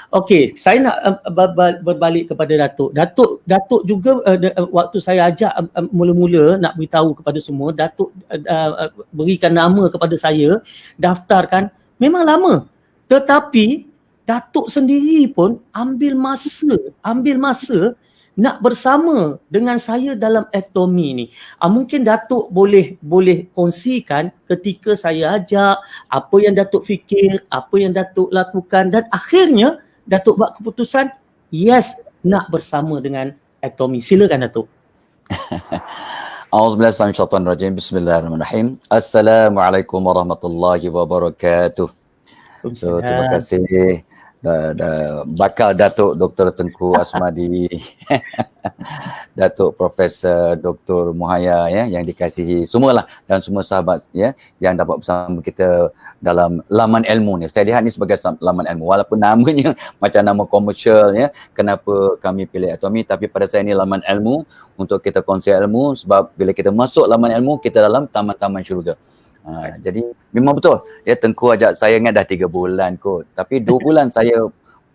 Okey, saya nak berbalik kepada Datuk. Datuk juga waktu saya ajak mula-mula nak beritahu kepada semua, Datuk berikan nama kepada saya, daftarkan, memang lama. Tetapi Datuk sendiri pun ambil masa nak bersama dengan saya dalam Atomy ni. Mungkin Datuk boleh kongsikan ketika saya ajak, apa yang Datuk fikir, apa yang Datuk lakukan, dan akhirnya Datuk buat keputusan yes nak bersama dengan Atomy. Silakan Datuk. A'udzubillahi Bismillahirrahmanirrahim. Assalamualaikum warahmatullahi wabarakatuh. So terima kasih bakal Datuk Dr. Tengku Asmadi, Datuk Profesor Dr. Muhaya ya, yang dikasihi semualah dan semua sahabat ya yang dapat bersama kita dalam laman ilmu ni. Saya lihat ni sebagai laman ilmu walaupun namanya macam nama komersial ya. Kenapa kami pilih Atomy, tapi pada saya ni laman ilmu untuk kita kongsi ilmu, sebab bila kita masuk laman ilmu kita dalam taman-taman syurga. Jadi memang betul ya, Tengku ajak saya ingat dah 3 bulan kot, tapi 2 bulan saya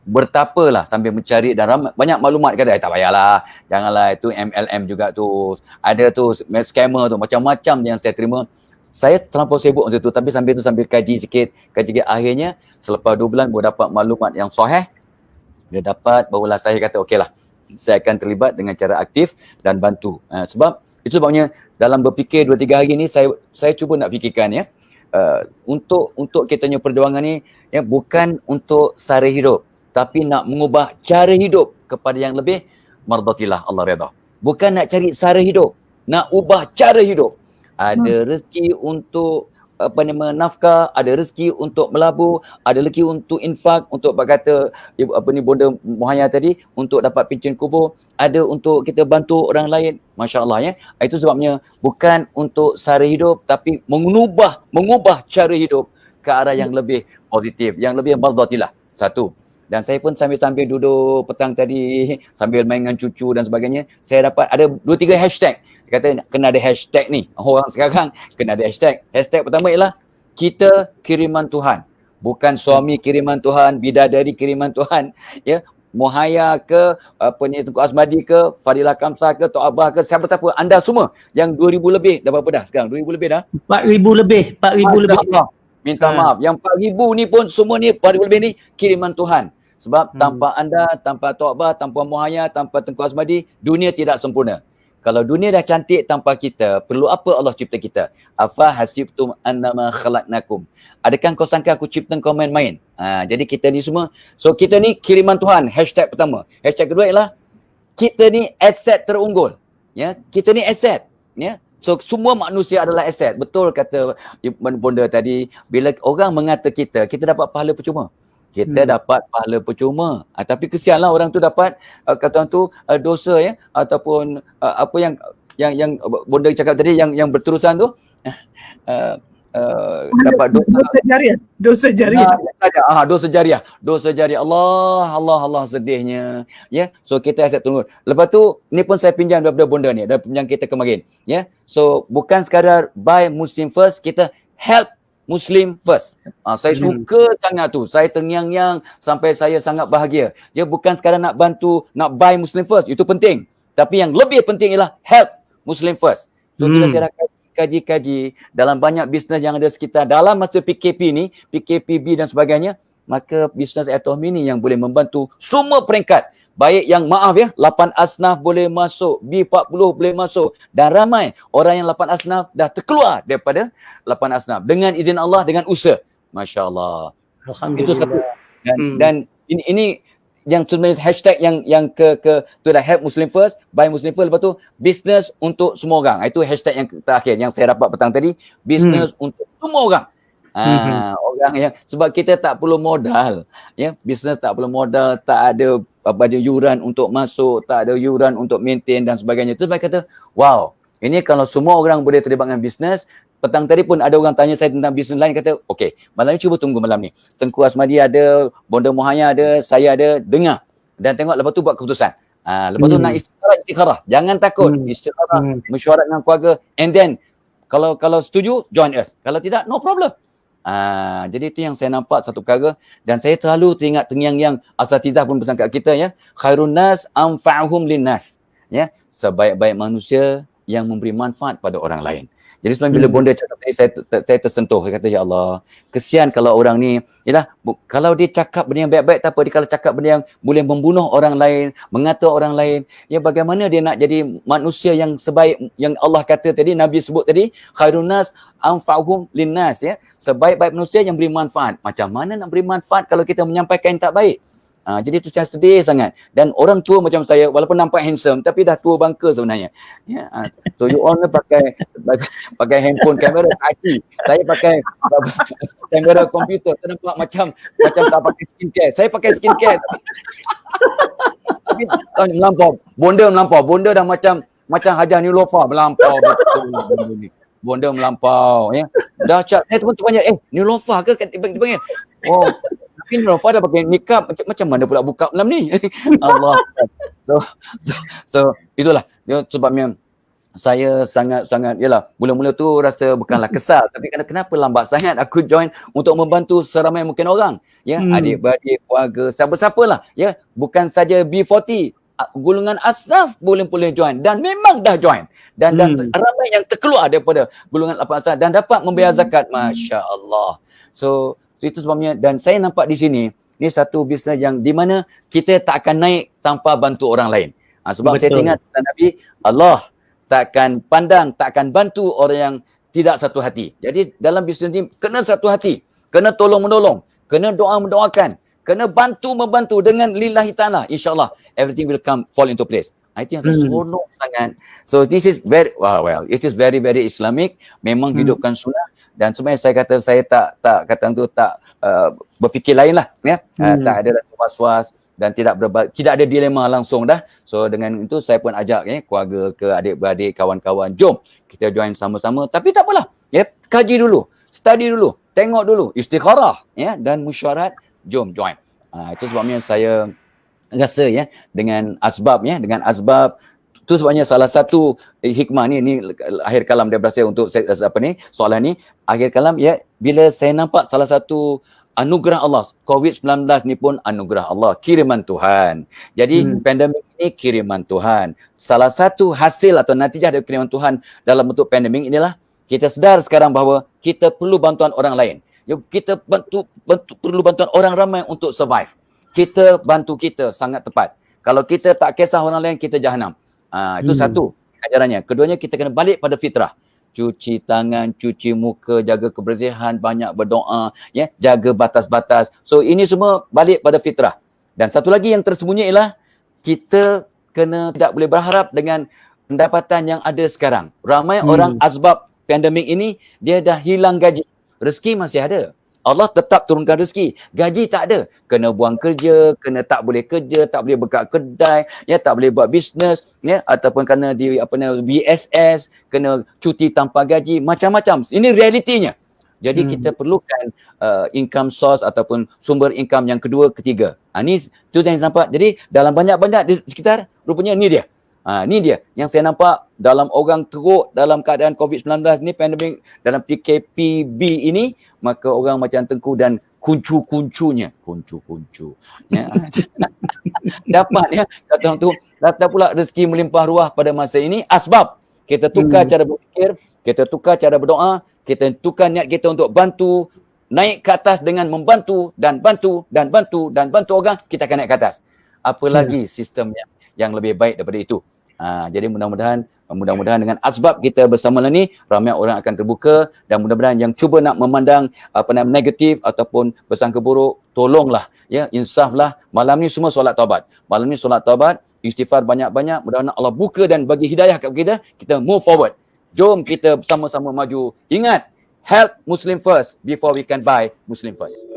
bertapalah sambil mencari dan banyak maklumat kata tak payahlah, janganlah itu MLM juga tu, ada tu scammer tu, macam-macam yang saya terima. Saya terlampau sibuk untuk tu, tapi sambil kaji sikit, akhirnya selepas 2 bulan baru dapat maklumat yang sahih. Dia dapat, barulah saya kata okeylah, saya akan terlibat dengan cara aktif dan bantu. Sebab itu sebabnya dalam berfikir 2-3 hari ni saya cuba nak fikirkan ya, untuk kita punya perjuangan ni ya, bukan untuk sara hidup, tapi nak mengubah cara hidup kepada yang lebih mardatillah, Allah redha. Bukan nak cari sara hidup, nak ubah cara hidup. Ada rezeki untuk nafkah, ada rezeki untuk melabur, ada rezeki untuk infak, untuk kata Bonda Muhaya tadi, untuk dapat pincin kubur, ada untuk kita bantu orang lain. Masya Allah ya. Itu sebabnya bukan untuk sara hidup, tapi mengubah cara hidup ke arah yang lebih positif, yang lebih mardatillah. Satu. Dan saya pun sambil duduk petang tadi, sambil main dengan cucu dan sebagainya, saya dapat ada 2-3 hashtag. Dia kata kena ada hashtag ni. Orang sekarang kena ada hashtag. Hashtag pertama ialah kita kiriman Tuhan. Bukan suami kiriman Tuhan, bidadari kiriman Tuhan. Ya, Muhaya ke, Tengku Asmadi ke, Fadilah Kamsah ke, Tok Abah ke, siapa-siapa, anda semua yang 2,000 lebih, dah berapa dah sekarang? 2,000 lebih dah? 4,000 lebih. Minta maaf. Yang 4,000 ni pun semua ni, 4,000 lebih ni kiriman Tuhan. Sebab tanpa anda, tanpa Tok Abah, tanpa Muhaya, tanpa Tengku Asmadi, dunia tidak sempurna. Kalau dunia dah cantik tanpa kita, perlu apa Allah cipta kita? Afa hasibtum annama khalaqnakum. Adakah kau sangka aku cipta kau main-main? Jadi kita ni semua, so kita ni kiriman Tuhan, hashtag pertama. Hashtag kedua ialah kita ni aset terunggul. Ya, kita ni aset. Ya. So semua manusia adalah aset. Betul kata Bonda tadi, bila orang mengata kita dapat pahala percuma. Kita dapat pahala percuma. Tapi kesianlah orang tu dapat kata orang tu dosa ya, ataupun apa yang Bonda cakap tadi yang berterusan tu dapat dosa jariah. Dosa jariah. Allah sedihnya. Ya. So kita asyik tunggu. Lepas tu ni pun saya pinjam daripada Bonda ni, dari pinjam kita kemarin. Ya. So bukan sekadar buy Muslim first, kita help Muslim first. Saya suka sangat tu. Saya terngiang-ngiang sampai saya sangat bahagia. Dia bukan sekadar nak bantu, nak buy Muslim first. Itu penting. Tapi yang lebih penting ialah help Muslim first. So bila saya dah kaji dalam banyak bisnes yang ada sekitar dalam masa PKP ni, PKPB dan sebagainya, maka bisnes Atomy ni yang boleh membantu semua peringkat. Baik yang 8 asnaf boleh masuk, B40 boleh masuk, dan ramai orang yang 8 asnaf dah terkeluar daripada 8 asnaf dengan izin Allah, dengan usaha. Masya Allah. Itu satu. Dan ini yang sebenarnya hashtag yang ke tu dah help Muslim first, buy Muslim first, lepas tu business untuk semua orang. Itu hashtag yang terakhir yang saya dapat petang tadi, business untuk semua orang. Orang yang, sebab kita tak perlu modal ya, bisnes tak perlu modal, tak ada yuran untuk masuk, tak ada yuran untuk maintain dan sebagainya. Itu saya kata wow, ini kalau semua orang boleh terlibat dengan bisnes. Petang tadi pun ada orang tanya saya tentang bisnes lain, kata okey, malam ni cuba tunggu malam ni, Tengku Asmadi ada, Bonda Muhaya ada, saya ada, dengar dan tengok, lepas tu buat keputusan. Lepas tu nak istikharah, jangan takut, istikharah, mesyuarat dengan keluarga, and then kalau setuju join us, kalau tidak no problem. Jadi itu yang saya nampak satu perkara, dan saya terlalu teringat terngiang-ngiang asatizah pun pesan kat kita ya, khairun nas anfa'uhum linnas, ya, sebaik-baik manusia yang memberi manfaat pada orang lain. Jadi sebenarnya bila bonda cakap tadi, saya tersentuh. Saya kata, ya Allah, kesian kalau orang ni, yalah, kalau dia cakap benda yang baik-baik tak apa, dia kalau cakap benda yang boleh membunuh orang lain, mengata orang lain, ya bagaimana dia nak jadi manusia yang sebaik yang Allah kata tadi, Nabi sebut tadi, khairun nas anfa'uhum linnas, ya, sebaik-baik manusia yang beri manfaat. Macam mana nak beri manfaat kalau kita menyampaikan yang tak baik? Jadi itu saya sedih sangat. Dan orang tua macam saya, walaupun nampak handsome, tapi dah tua bangka sebenarnya. Ya, so you all pakai handphone kamera kaki. Saya pakai kamera komputer. Saya nampak macam tak pakai skincare. Saya pakai skincare. Tapi melampau. Bonda melampau. Bonda dah macam Hajar Nilofa melampau betul. Bonda melampau, ya. Dah cak saya pun tanya, Nilofa ke panggil? Oh, tapi Nilofa dah pakai nikab, macam mana pula buka malam ni? Allah. So itulah dia sebabnya saya sangat yalah, mula-mula tu rasa bukanlah kesal, tapi kenapa lambat sangat aku join untuk membantu seramai mungkin orang, ya, adik-beradik, keluarga, siapa-siapalah, ya, bukan saja B40, golongan asnaf boleh join, dan memang dah join, dan ramai yang terkeluar daripada golongan 8 asnaf dan dapat membayar zakat, masya-Allah. So itu sebabnya, dan saya nampak di sini ni satu bisnes yang di mana kita tak akan naik tanpa bantu orang lain. Sebab saya ingat Nabi, Allah takkan bantu orang yang tidak satu hati. Jadi dalam bisnes ni kena satu hati, kena tolong menolong, kena doa mendoakan, kena membantu dengan lillahi ta'ala. InsyaAllah everything will fall into place. Itu yang saya seronok sangat. So this is it is very very Islamic. Memang hidupkan sunnah. Dan sebenarnya saya tak berfikir lain lah, ya. Tak ada rasa was-was dan tidak ada dilema langsung dah. So dengan itu saya pun ajak, ya, keluarga ke adik-beradik, kawan-kawan, jom kita join sama-sama. Tapi tak apalah, ya, kaji dulu, study dulu, tengok dulu, istikharah, ya, dan mesyuarat, jom join. Itu sebabnya saya rasa, ya, dengan asbab itu sebabnya salah satu hikmah ni akhir kalam daripada saya untuk soalan ni, akhir kalam, ya, bila saya nampak salah satu anugerah Allah, COVID-19 ni pun anugerah Allah, kiriman Tuhan. Jadi pandemik ini kiriman Tuhan. Salah satu hasil atau natijah dari kiriman Tuhan dalam bentuk pandemik inilah kita sedar sekarang bahawa kita perlu bantuan orang lain. Kita perlu bantuan orang ramai untuk survive. Kita bantu kita sangat tepat. Kalau kita tak kisah orang lain, kita jahanam. Itu satu ajarannya. Keduanya, kita kena balik pada fitrah. Cuci tangan, cuci muka, jaga kebersihan, banyak berdoa, ya, jaga batas-batas. So ini semua balik pada fitrah. Dan satu lagi yang tersembunyi ialah kita tidak boleh berharap dengan pendapatan yang ada sekarang. Ramai orang asbab pandemik ini dia dah hilang gaji. Rezeki masih ada. Allah tetap turunkan rezeki. Gaji tak ada. Kena buang kerja, tak boleh kerja, tak boleh buka kedai, ya, tak boleh buat bisnes, ya, ataupun kena BSS, kena cuti tanpa gaji, macam-macam. Ini realitinya. Jadi kita perlukan income source ataupun sumber income yang kedua, ketiga. Ni tu yang saya nampak. Jadi dalam banyak-banyak di sekitar, rupanya ni dia. Ni dia yang saya nampak dalam orang teruk dalam keadaan COVID-19 ni, pandemik, dalam PKPB ini, maka orang macam Tengku dan kuncu-kuncunya, ya. Dapat, ya, kata orang tu, dapat pula rezeki melimpah ruah pada masa ini. Asbab kita tukar cara berfikir, kita tukar cara berdoa, kita tukar niat kita untuk bantu, naik ke atas dengan membantu dan bantu orang, kita akan naik ke atas. Apa lagi sistem yang lebih baik daripada itu? Jadi mudah-mudahan dengan asbab kita bersama ni, ramai orang akan terbuka, dan mudah-mudahan yang cuba nak memandang negatif ataupun bersangka buruk, tolonglah, ya, insaflah. Malam ni semua solat taubat. Istighfar banyak-banyak, mudah-mudahan Allah buka dan bagi hidayah kepada kita move forward. Jom kita sama-sama maju. Ingat, help Muslim first before we can buy Muslim first.